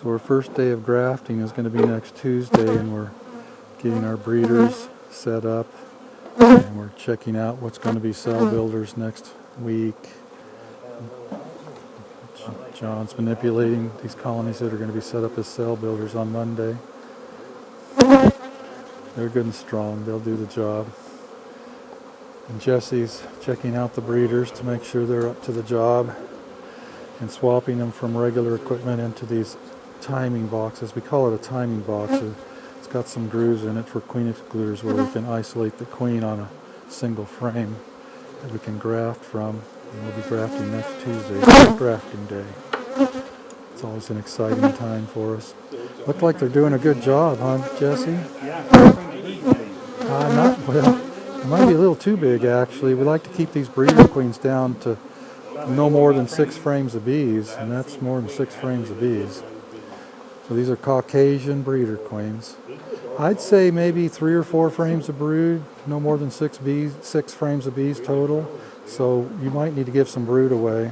So our first day of grafting is going to be next Tuesday, and we're getting our breeders set up, and we're checking out what's going to be cell builders next week. John's manipulating these colonies that are going to be set up as cell builders on Monday. They're good and strong. They'll do the job. And Jesse's checking out the breeders to make sure they're up to the job and swapping them from regular equipment into these timing boxes. We call it a timing box. It's got some grooves in it for queen excluders where we can isolate the queen on a single frame that we can graft from. And we'll be grafting next Tuesday. It's grafting day. It's always an exciting time for us. Look like they're doing a good job, huh, Jesse? Not well. It might be a little too big, actually. We like to keep these breeder queens down to no more than 6 frames of bees, and that's more than 6 frames of bees. So these are Caucasian breeder queens. I'd say maybe 3 or 4 frames of brood, no more than 6 frames of bees total. So you might need to give some brood away.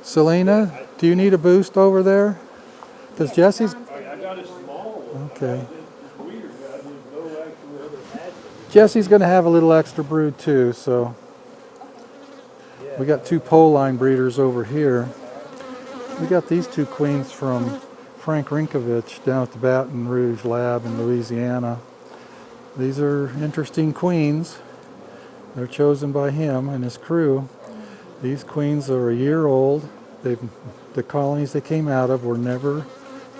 Selena, do you need a boost over there? Because Jesse's... I got a small one. Okay. Jesse's going to have a little extra brood too, so... We got 2 pole line breeders over here. We got these 2 queens from Frank Rinkovich down at the Baton Rouge lab in Louisiana. These are interesting queens. They're chosen by him and his crew. These queens are a year old. The colonies they came out of were never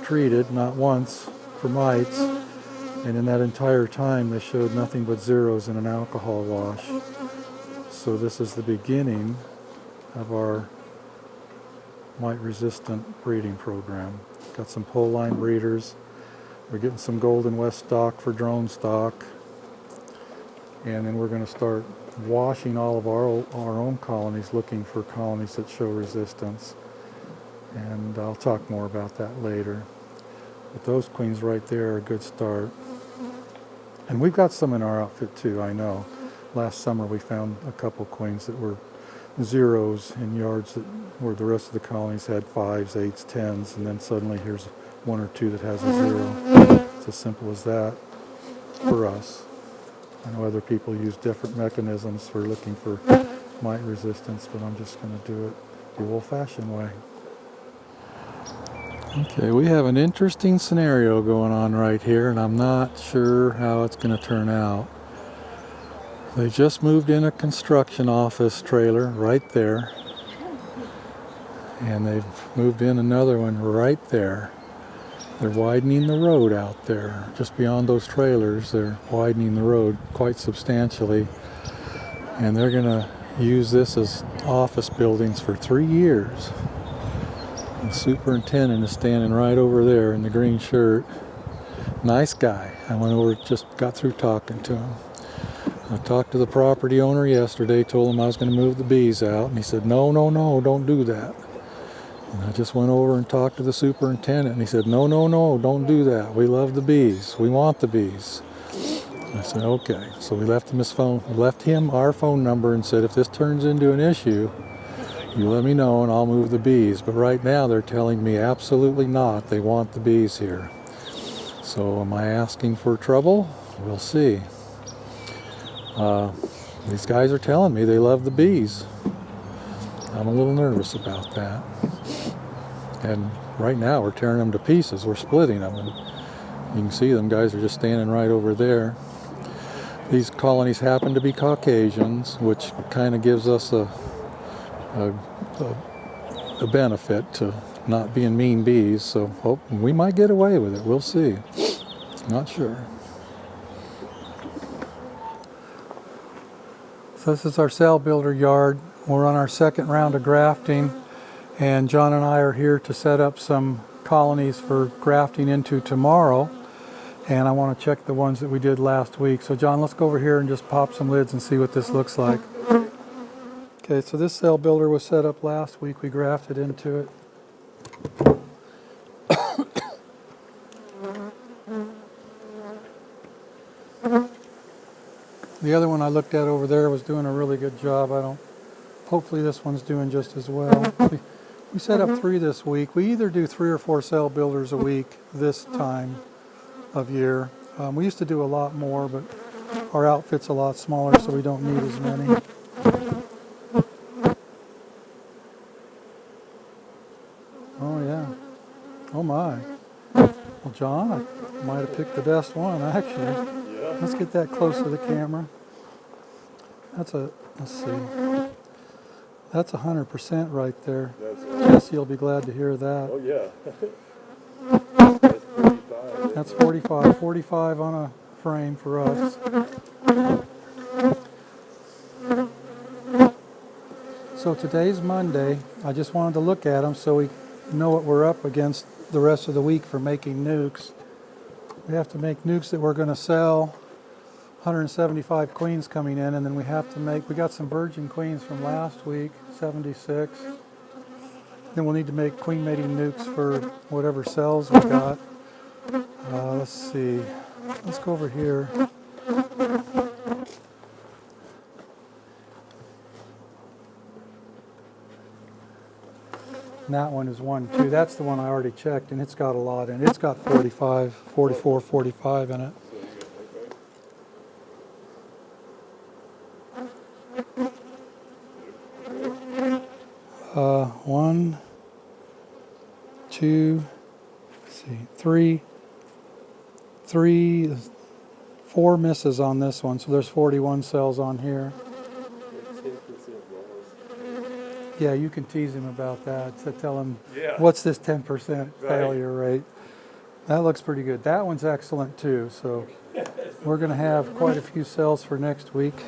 treated, not once, for mites. And in that entire time they showed nothing but zeros in an alcohol wash. So this is the beginning of our mite-resistant breeding program. Got some pole line breeders. We're getting some Golden West stock for drone stock. And then we're going to start washing all of our own colonies, looking for colonies that show resistance. And I'll talk more about that later. But those queens right there are a good start. And we've got some in our outfit too, I know. Last summer we found a couple queens that were zeros in yards where the rest of the colonies had 5s, 8s, 10s, and then suddenly here's 1 or 2 that has a 0. It's as simple as that for us. I know other people use different mechanisms for looking for mite resistance, but I'm just going to do it the old-fashioned way. Okay, we have an interesting scenario going on right here, and I'm not sure how it's going to turn out. They just moved in a construction office trailer right there, and they've moved in another one right there. They're widening the road out there. Just beyond those trailers, they're widening the road quite substantially, and they're going to use this as office buildings for 3 years. The superintendent is standing right over there in the green shirt. Nice guy. I went over, just got through talking to him. I talked to the property owner yesterday, told him I was going to move the bees out, and he said, no, don't do that. And I just went over and talked to the superintendent, and he said, no, don't do that. We love the bees. We want the bees. I said, okay. So we left him our phone number and said, if this turns into an issue, you let me know and I'll move the bees. But right now they're telling me absolutely not. They want the bees here. So am I asking for trouble? We'll see. These guys are telling me they love the bees. I'm a little nervous about that. And right now we're tearing them to pieces. We're splitting them. And you can see them guys are just standing right over there. These colonies happen to be Caucasians, which kind of gives us a benefit to not being mean bees. So we might get away with it. We'll see. Not sure. So this is our cell builder yard. We're on our second round of grafting, and John and I are here to set up some colonies for grafting into tomorrow. And I want to check the ones that we did last week. So John, let's go over here and just pop some lids and see what this looks like. Okay, so this cell builder was set up last week. We grafted into it. The other one I looked at over there was doing a really good job. I don't hopefully this one's doing just as well. We set up 3 this week. We either do 3 or 4 cell builders a week this time of year. We used to do a lot more, but our outfit's a lot smaller, so we don't need as many. Oh yeah. Oh my. Well, John, I might have picked the best one, actually. Yeah. Let's get that close to the camera. Let's see. That's 100% right there. Jesse will be glad to hear that. Oh yeah. That's 45. That's 45. 45 on a frame for us. So today's Monday. I just wanted to look at them so we know what we're up against the rest of the week for making nucs. We have to make nucs that we're going to sell. 175 queens coming in, and then we have to make, we got some virgin queens from last week, 76. Then we'll need to make queen mating nucs for whatever cells we got. Let's see. Let's go over here. And that one is 1, 2. That's the one I already checked, and it's got a lot in it. It's got 45, 44, 45 in it. 1, 2, let's see, 3, 4 misses on this one, so there's 41 cells on here. 10% loss. Yeah, you can tease him about that. So tell him, Yeah. what's this 10% failure rate? That looks pretty good. That one's excellent too, so we're going to have quite a few cells for next week.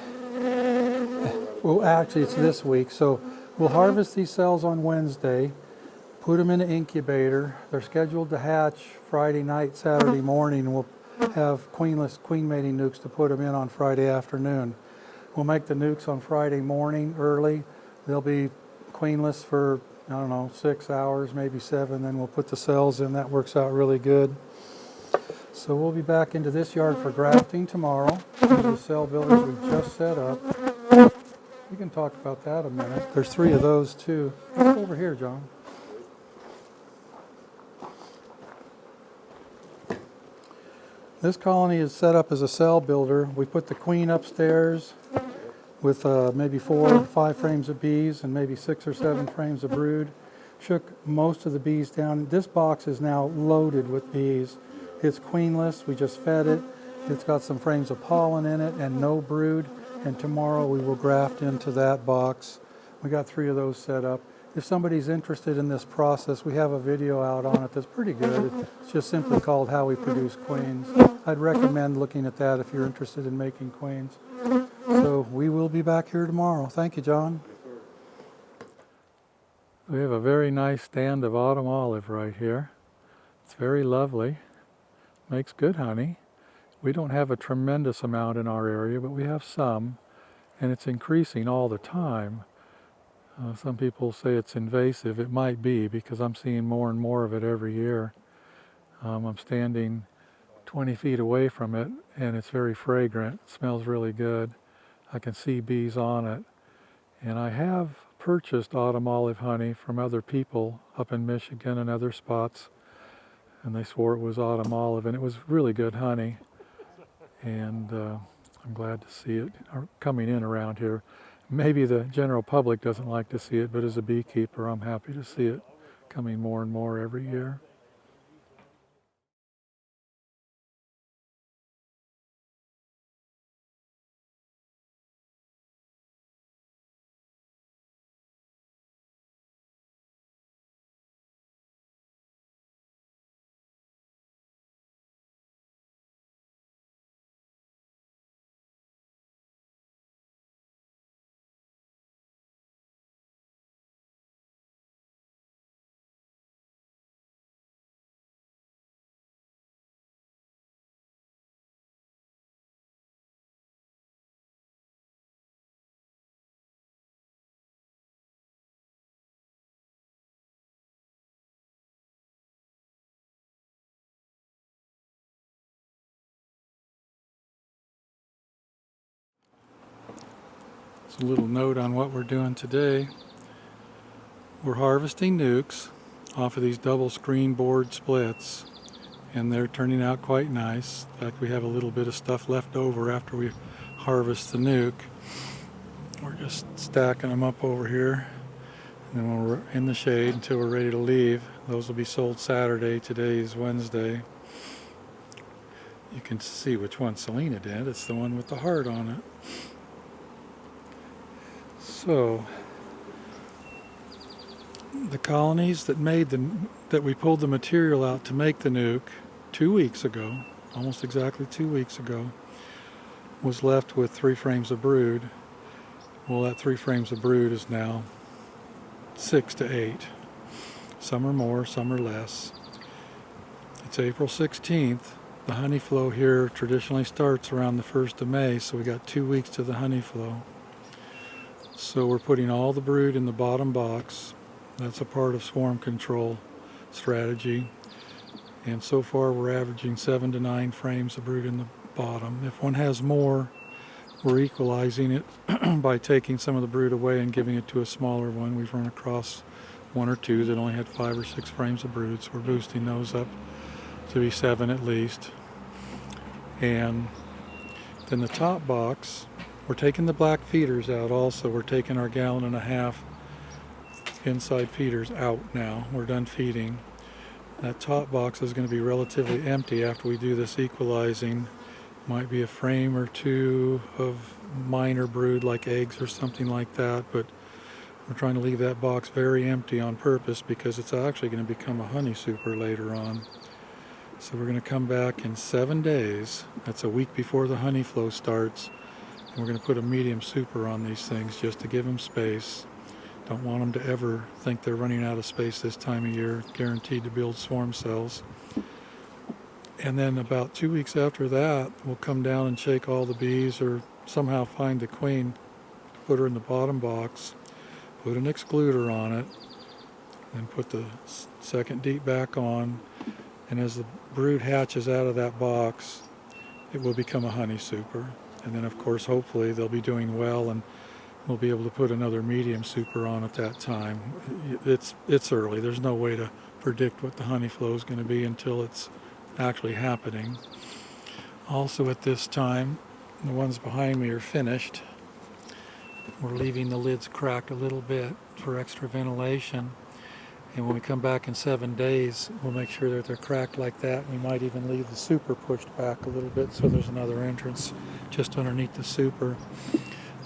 Well, actually, it's this week, so we'll harvest these cells on Wednesday, put them in an incubator. They're scheduled to hatch Friday night, Saturday morning, and we'll have queen mating nucs to put them in on Friday afternoon. We'll make the nucs on Friday morning early. They'll be queenless for, I don't know, 6 hours, maybe 7, then we'll put the cells in. That works out really good. So we'll be back into this yard for grafting tomorrow. These are the cell builders we just set up. We can talk about that a minute. There's 3 of those too. Let's go over here, John. This colony is set up as a cell builder. We put the queen upstairs with maybe 4 or 5 frames of bees and maybe 6 or 7 frames of brood. Shook most of the bees down. This box is now loaded with bees. It's queenless. We just fed it. It's got some frames of pollen in it and no brood. And tomorrow we will graft into that box. We got 3 of those set up. If somebody's interested in this process, we have a video out on it that's pretty good. It's just simply called How We Produce Queens. I'd recommend looking at that if you're interested in making queens. So we will be back here tomorrow. Thank you, John. We have a very nice stand of autumn olive right here. It's very lovely. Makes good honey. We don't have a tremendous amount in our area, but we have some, and it's increasing all the time. Some people say it's invasive. It might be, because I'm seeing more and more of it every year. I'm standing 20 feet away from it, and it's very fragrant. It smells really good. I can see bees on it. And I have purchased autumn olive honey from other people up in Michigan and other spots, and they swore it was autumn olive, and it was really good honey. And I'm glad to see it coming in around here. Maybe the general public doesn't like to see it, but as a beekeeper, I'm happy to see it coming more and more every year. Just a little note on what we're doing today. We're harvesting nucs off of these double screen board splits, and they're turning out quite nice. In fact, we have a little bit of stuff left over after we harvest the nuc. We're just stacking them up over here, and then we're in the shade until we're ready to leave. Those will be sold Saturday. Today is Wednesday. You can see which one Selena did. It's the one with the heart on it. So the colonies that we pulled the material out to make the nuc 2 weeks ago, almost exactly 2 weeks ago, was left with 3 frames of brood. Well, that 3 frames of brood is now 6 to 8. Some are more, some are less. It's April 16th. The honey flow here traditionally starts around the 1st of May, so we got 2 weeks to the honey flow. So we're putting all the brood in the bottom box. That's a part of swarm control strategy. And so far we're averaging 7 to 9 frames of brood in the bottom. If one has more, we're equalizing it by taking some of the brood away and giving it to a smaller one. We've run across 1 or 2 that only had 5 or 6 frames of brood, so we're boosting those up to be 7 at least. And then the top box, we're taking the black feeders out also. We're taking our 1.5 gallon inside feeders out now. We're done feeding. That top box is going to be relatively empty after we do this equalizing. Might be a frame or 2 of minor brood like eggs or something like that, but we're trying to leave that box very empty on purpose because it's actually going to become a honey super later on. So we're going to come back in 7 days. That's a week before the honey flow starts. And we're going to put a medium super on these things just to give them space. Don't want them to ever think they're running out of space this time of year. Guaranteed to build swarm cells. And then about 2 weeks after that, we'll come down and shake all the bees or somehow find the queen, put her in the bottom box, put an excluder on it, then put the second deep back on. And as the brood hatches out of that box, it will become a honey super. And then, of course, hopefully they'll be doing well and we'll be able to put another medium super on at that time. It's early. There's no way to predict what the honey flow is going to be until it's actually happening. Also at this time, the ones behind me are finished. We're leaving the lids cracked a little bit for extra ventilation. And when we come back in 7 days, we'll make sure that they're cracked like that. We might even leave the super pushed back a little bit so there's another entrance just underneath the super.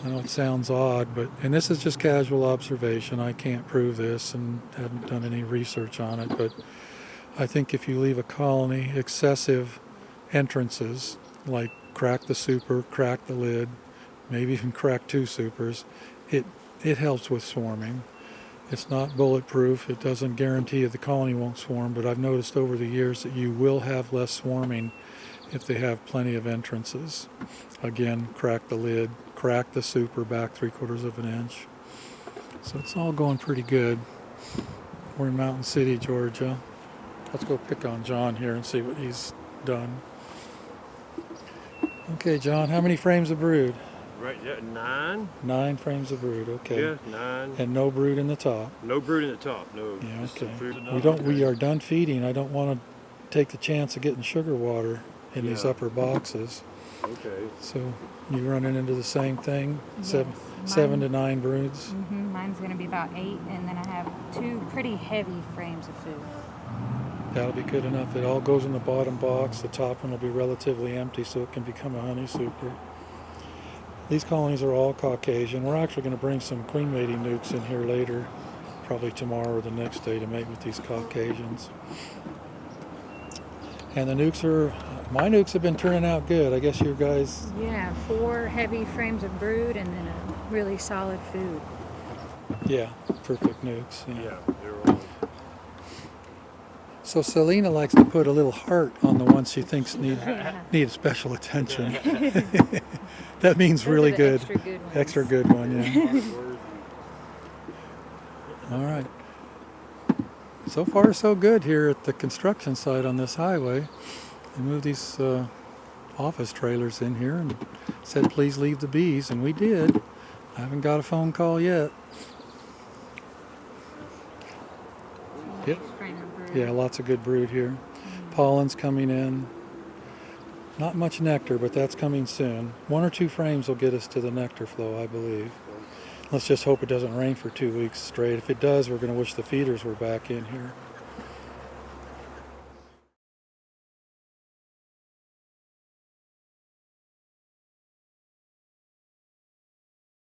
I know it sounds odd, and this is just casual observation. I can't prove this and haven't done any research on it, but I think if you leave a colony excessive entrances, like crack the super, crack the lid, maybe even crack 2 supers, it helps with swarming. It's not bulletproof. It doesn't guarantee that the colony won't swarm, but I've noticed over the years that you will have less swarming if they have plenty of entrances. Again, crack the lid, crack the super back 3/4 of an inch. So it's all going pretty good. We're in Mountain City, Georgia. Let's go pick on John here and see what he's done. Okay, John, how many frames of brood? Right, yeah, 9. 9 frames of brood, okay. Yeah, 9. And no brood in the top. No brood in the top, no. Yeah, Just okay. some fruit. We are done feeding. I don't want to take the chance of getting sugar water in these Yeah. upper boxes. Okay. So you running into the same thing? Yes, 7 to mine- 9 broods? Mine's going to be about 8, and then I have 2 pretty heavy frames of food. That'll be good enough. It all goes in the bottom box. The top one will be relatively empty so it can become a honey super. These colonies are all Caucasian. We're actually going to bring some queen mating nucs in here later, probably tomorrow or the next day, to mate with these Caucasians. And the my nucs have been turning out good. I guess your guys... Yeah, 4 heavy frames of brood and then a really solid food. Yeah, perfect nucs. Yeah, they're all. So Selena likes to put a little heart on the ones she thinks Yeah. need special attention. That means Those really are the good. Extra good ones. Extra good one, yeah. All right. So far, so good here at the construction site on this highway. They moved these office trailers in here and said, please leave the bees, and we did. I haven't got a phone call yet. Yep. Frame of brood. Yeah, lots of good brood here. Pollen's coming in. Not much nectar, but that's coming soon. 1 or 2 frames will get us to the nectar flow, I believe. Let's just hope it doesn't rain for 2 weeks straight. If it does, we're going to wish the feeders were back in here.